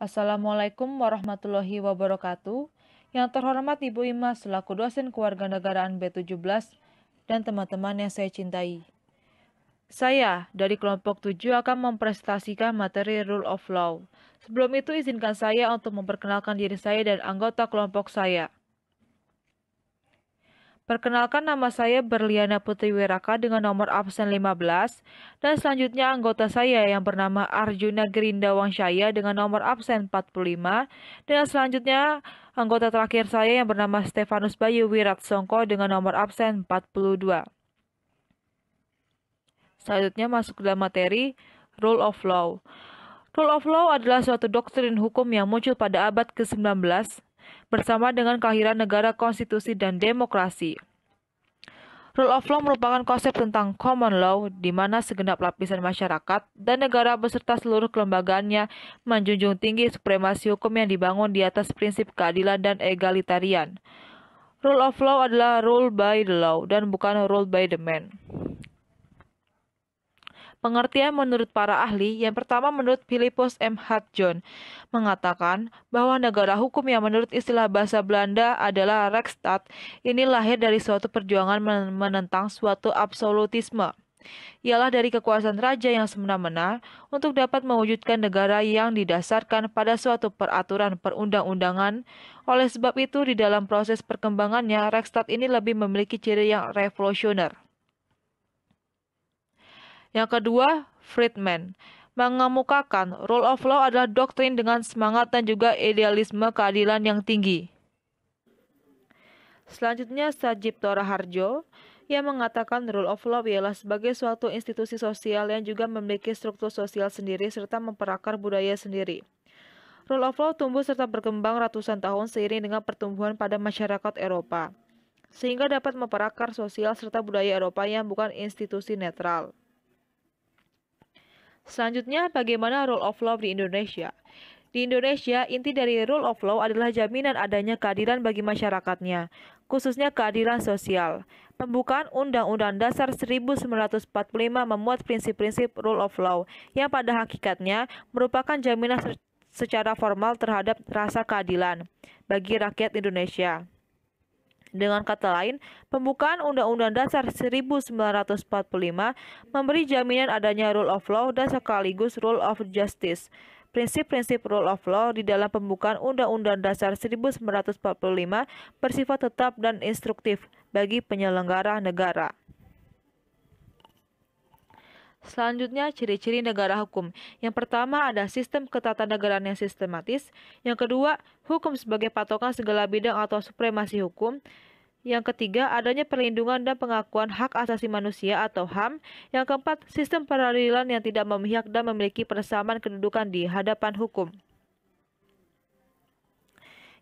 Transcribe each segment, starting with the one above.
Assalamualaikum warahmatullahi wabarakatuh. Yang terhormat Ibu Imas selaku dosen kewarganegaraan B17 dan teman-teman yang saya cintai. Saya dari kelompok 7 akan mempresentasikan materi Rule of Law. Sebelum itu izinkan saya untuk memperkenalkan diri saya dan anggota kelompok saya. Perkenalkan, nama saya Berliana Putri Wiraka dengan nomor absen 15, dan selanjutnya anggota saya yang bernama Arjuna Gerinda Wangshaya dengan nomor absen 45, dan selanjutnya anggota terakhir saya yang bernama Stefanus Bayu Wiratsongko dengan nomor absen 42. Selanjutnya masuk ke dalam materi Rule of Law. Rule of Law adalah suatu doktrin hukum yang muncul pada abad ke-19 bersama dengan kelahiran negara konstitusi dan demokrasi. Rule of law merupakan konsep tentang common law, di mana segenap lapisan masyarakat dan negara beserta seluruh kelembagaannya menjunjung tinggi supremasi hukum yang dibangun di atas prinsip keadilan dan egalitarian. Rule of law adalah rule by the law dan bukan rule by the man. Pengertian menurut para ahli, yang pertama menurut Philippus M. Hadjon, mengatakan bahwa negara hukum yang menurut istilah bahasa Belanda adalah Rechtsstaat, ini lahir dari suatu perjuangan menentang suatu absolutisme. Ialah dari kekuasaan raja yang semena-mena untuk dapat mewujudkan negara yang didasarkan pada suatu peraturan perundang-undangan. Oleh sebab itu, di dalam proses perkembangannya, Rechtsstaat ini lebih memiliki ciri yang revolusioner. Yang kedua, Friedman mengemukakan rule of law adalah doktrin dengan semangat dan juga idealisme keadilan yang tinggi. Selanjutnya, Sajipto Raharjo yang mengatakan rule of law ialah sebagai suatu institusi sosial yang juga memiliki struktur sosial sendiri serta memperakar budaya sendiri. Rule of law tumbuh serta berkembang ratusan tahun seiring dengan pertumbuhan pada masyarakat Eropa, sehingga dapat memperakar sosial serta budaya Eropa yang bukan institusi netral. Selanjutnya, bagaimana rule of law di Indonesia? Di Indonesia, inti dari rule of law adalah jaminan adanya keadilan bagi masyarakatnya, khususnya keadilan sosial. Pembukaan Undang-Undang Dasar 1945 memuat prinsip-prinsip rule of law, yang pada hakikatnya merupakan jaminan secara formal terhadap rasa keadilan bagi rakyat Indonesia. Dengan kata lain, pembukaan Undang-Undang Dasar 1945 memberi jaminan adanya rule of law dan sekaligus rule of justice. Prinsip-prinsip rule of law di dalam pembukaan Undang-Undang Dasar 1945 bersifat tetap dan instruktif bagi penyelenggara negara. Selanjutnya, ciri-ciri negara hukum. Yang pertama ada sistem ketatanegaraan yang sistematis. Yang kedua, hukum sebagai patokan segala bidang atau supremasi hukum. Yang ketiga, adanya perlindungan dan pengakuan hak asasi manusia atau HAM. Yang keempat, sistem peradilan yang tidak memihak dan memiliki persamaan kedudukan di hadapan hukum.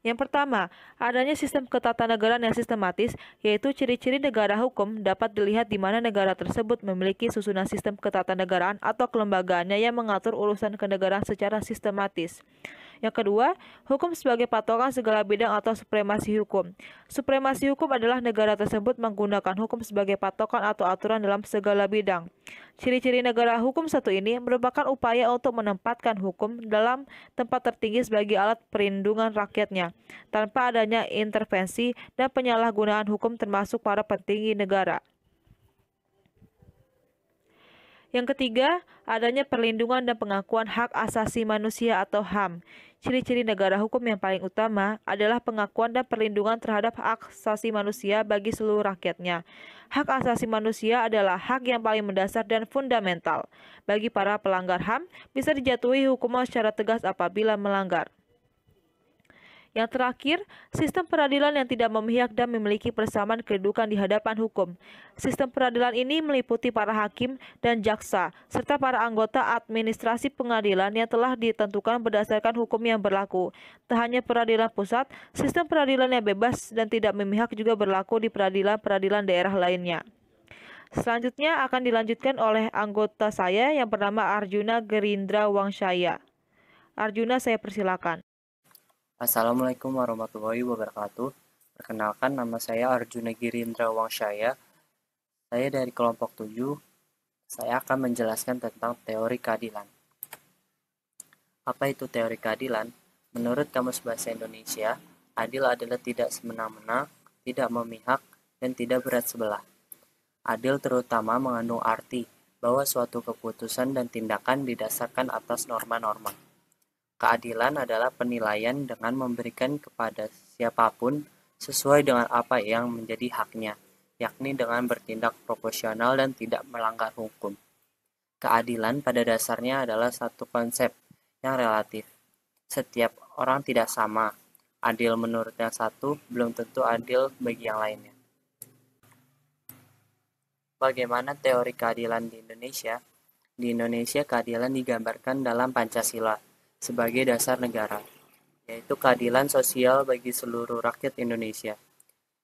Yang pertama, adanya sistem ketatanegaraan yang sistematis, yaitu ciri-ciri negara hukum dapat dilihat di mana negara tersebut memiliki susunan sistem ketatanegaraan atau kelembagaannya yang mengatur urusan kenegaraan secara sistematis. Yang kedua, hukum sebagai patokan segala bidang atau supremasi hukum. Supremasi hukum adalah negara tersebut menggunakan hukum sebagai patokan atau aturan dalam segala bidang. Ciri-ciri negara hukum satu ini merupakan upaya untuk menempatkan hukum dalam tempat tertinggi sebagai alat perlindungan rakyatnya, tanpa adanya intervensi dan penyalahgunaan hukum termasuk para petinggi negara. Yang ketiga, adanya perlindungan dan pengakuan hak asasi manusia atau HAM. Ciri-ciri negara hukum yang paling utama adalah pengakuan dan perlindungan terhadap hak asasi manusia bagi seluruh rakyatnya. Hak asasi manusia adalah hak yang paling mendasar dan fundamental. Bagi para pelanggar HAM, bisa dijatuhi hukuman secara tegas apabila melanggar. Yang terakhir, sistem peradilan yang tidak memihak dan memiliki persamaan kedudukan di hadapan hukum. Sistem peradilan ini meliputi para hakim dan jaksa, serta para anggota administrasi pengadilan yang telah ditentukan berdasarkan hukum yang berlaku. Tak hanya peradilan pusat, sistem peradilan yang bebas dan tidak memihak juga berlaku di peradilan-peradilan daerah lainnya. Selanjutnya akan dilanjutkan oleh anggota saya yang bernama Arjuna Gerindra Wangshaya. Arjuna, saya persilakan. Assalamualaikum warahmatullahi wabarakatuh. Perkenalkan, nama saya Arjuna Girindra Wangshaya. Saya dari kelompok 7. Saya akan menjelaskan tentang teori keadilan. Apa itu teori keadilan? Menurut Kamus Bahasa Indonesia, adil adalah tidak semena-mena, tidak memihak, dan tidak berat sebelah. Adil terutama mengandung arti bahwa suatu keputusan dan tindakan didasarkan atas norma-norma. Keadilan adalah penilaian dengan memberikan kepada siapapun sesuai dengan apa yang menjadi haknya, yakni dengan bertindak proporsional dan tidak melanggar hukum. Keadilan pada dasarnya adalah satu konsep yang relatif. Setiap orang tidak sama. Adil menurut yang satu belum tentu adil bagi yang lainnya. Bagaimana teori keadilan di Indonesia? Di Indonesia, keadilan digambarkan dalam Pancasila sebagai dasar negara, yaitu keadilan sosial bagi seluruh rakyat Indonesia.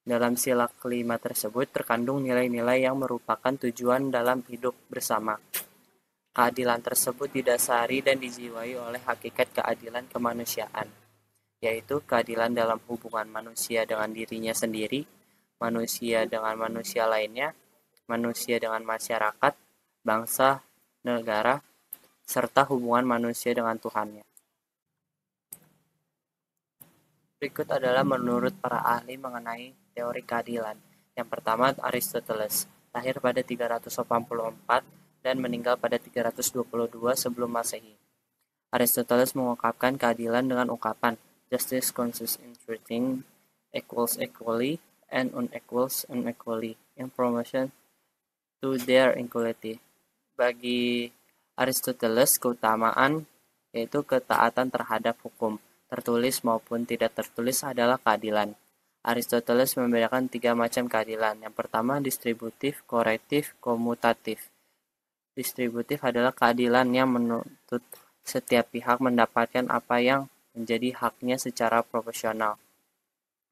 Dalam sila kelima tersebut terkandung nilai-nilai yang merupakan tujuan dalam hidup bersama. Keadilan tersebut didasari dan dijiwai oleh hakikat keadilan kemanusiaan, yaitu keadilan dalam hubungan manusia dengan dirinya sendiri, manusia dengan manusia lainnya, manusia dengan masyarakat, bangsa, negara, serta hubungan manusia dengan Tuhannya. Berikut adalah menurut para ahli mengenai teori keadilan. Yang pertama, Aristoteles, lahir pada 384 dan meninggal pada 322 sebelum Masehi. Aristoteles mengungkapkan keadilan dengan ungkapan justice consists in treating equals equally and unequals unequally in promotion to their equality. Bagi Aristoteles, keutamaan yaitu ketaatan terhadap hukum, tertulis maupun tidak tertulis adalah keadilan. Aristoteles membedakan 3 macam keadilan. Yang pertama, distributif, korektif, komutatif. Distributif adalah keadilan yang menuntut setiap pihak mendapatkan apa yang menjadi haknya secara proporsional.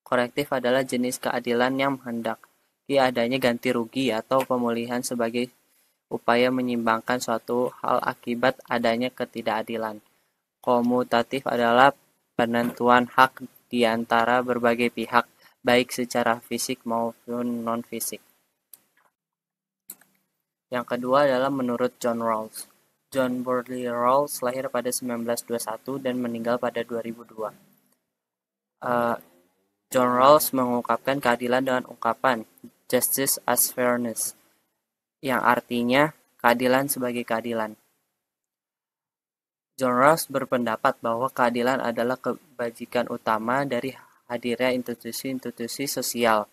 Korektif adalah jenis keadilan yang menghendaki adanya ganti rugi atau pemulihan sebagai upaya menyimbangkan suatu hal akibat adanya ketidakadilan. Komutatif adalah penentuan hak di antara berbagai pihak, baik secara fisik maupun non-fisik. Yang kedua adalah menurut John Rawls. John Bradley Rawls lahir pada 1921 dan meninggal pada 2002. John Rawls mengungkapkan keadilan dengan ungkapan justice as fairness, yang artinya keadilan sebagai keadilan. John Rawls berpendapat bahwa keadilan adalah kebajikan utama dari hadirnya institusi-institusi sosial.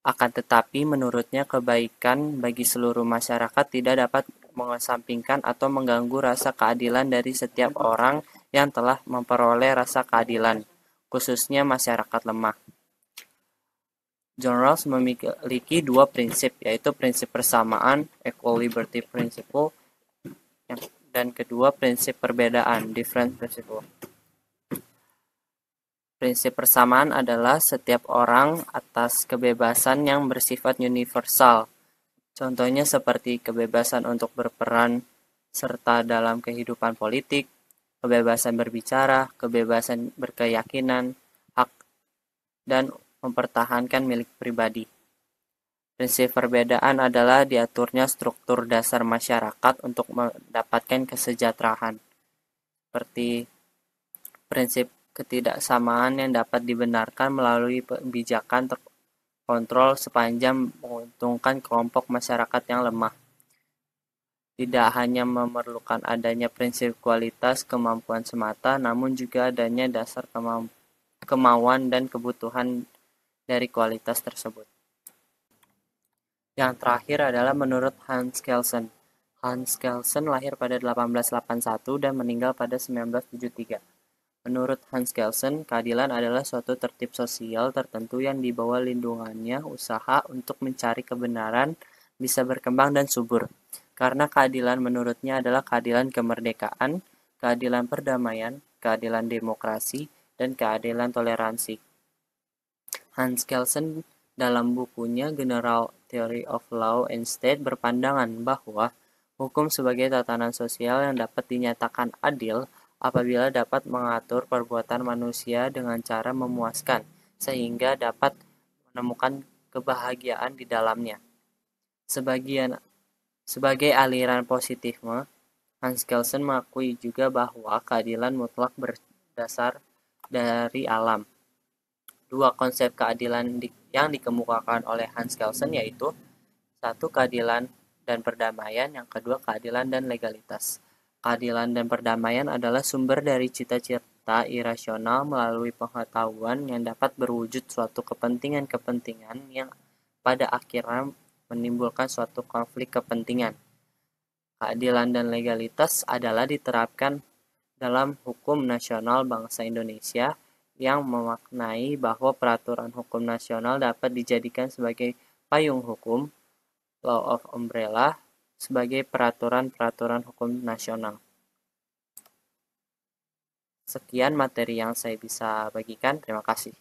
Akan tetapi, menurutnya kebaikan bagi seluruh masyarakat tidak dapat mengesampingkan atau mengganggu rasa keadilan dari setiap orang yang telah memperoleh rasa keadilan, khususnya masyarakat lemah. John Rawls memiliki 2 prinsip, yaitu prinsip persamaan, equal liberty principle, dan kedua prinsip perbedaan, difference principle. Prinsip persamaan adalah setiap orang atas kebebasan yang bersifat universal. Contohnya seperti kebebasan untuk berperan serta dalam kehidupan politik, kebebasan berbicara, kebebasan berkeyakinan, hak, dan mempertahankan milik pribadi. Prinsip perbedaan adalah diaturnya struktur dasar masyarakat untuk mendapatkan kesejahteraan, seperti prinsip ketidaksamaan yang dapat dibenarkan melalui kebijakan terkontrol sepanjang menguntungkan kelompok masyarakat yang lemah. Tidak hanya memerlukan adanya prinsip kualitas kemampuan semata, namun juga adanya dasar kemauan dan kebutuhan dari kualitas tersebut. Yang terakhir adalah menurut Hans Kelsen. Hans Kelsen lahir pada 1881 dan meninggal pada 1973. Menurut Hans Kelsen, keadilan adalah suatu tertib sosial tertentu yang di bawah lindungannya usaha untuk mencari kebenaran bisa berkembang dan subur. Karena keadilan menurutnya adalah keadilan kemerdekaan, keadilan perdamaian, keadilan demokrasi, dan keadilan toleransi. Hans Kelsen dalam bukunya General Theory of Law and State berpandangan bahwa hukum sebagai tatanan sosial yang dapat dinyatakan adil apabila dapat mengatur perbuatan manusia dengan cara memuaskan, sehingga dapat menemukan kebahagiaan di dalamnya. Sebagai aliran positifisme, Hans Kelsen mengakui juga bahwa keadilan mutlak berdasar dari alam. Dua konsep keadilan yang dikemukakan oleh Hans Kelsen yaitu satu, keadilan dan perdamaian, yang kedua keadilan dan legalitas. Keadilan dan perdamaian adalah sumber dari cita-cita irasional melalui pengetahuan yang dapat berwujud suatu kepentingan-kepentingan yang pada akhirnya menimbulkan suatu konflik kepentingan. Keadilan dan legalitas adalah diterapkan dalam hukum nasional bangsa Indonesia yang memaknai bahwa peraturan hukum nasional dapat dijadikan sebagai payung hukum, law of umbrella, sebagai peraturan-peraturan hukum nasional. Sekian materi yang saya bisa bagikan. Terima kasih.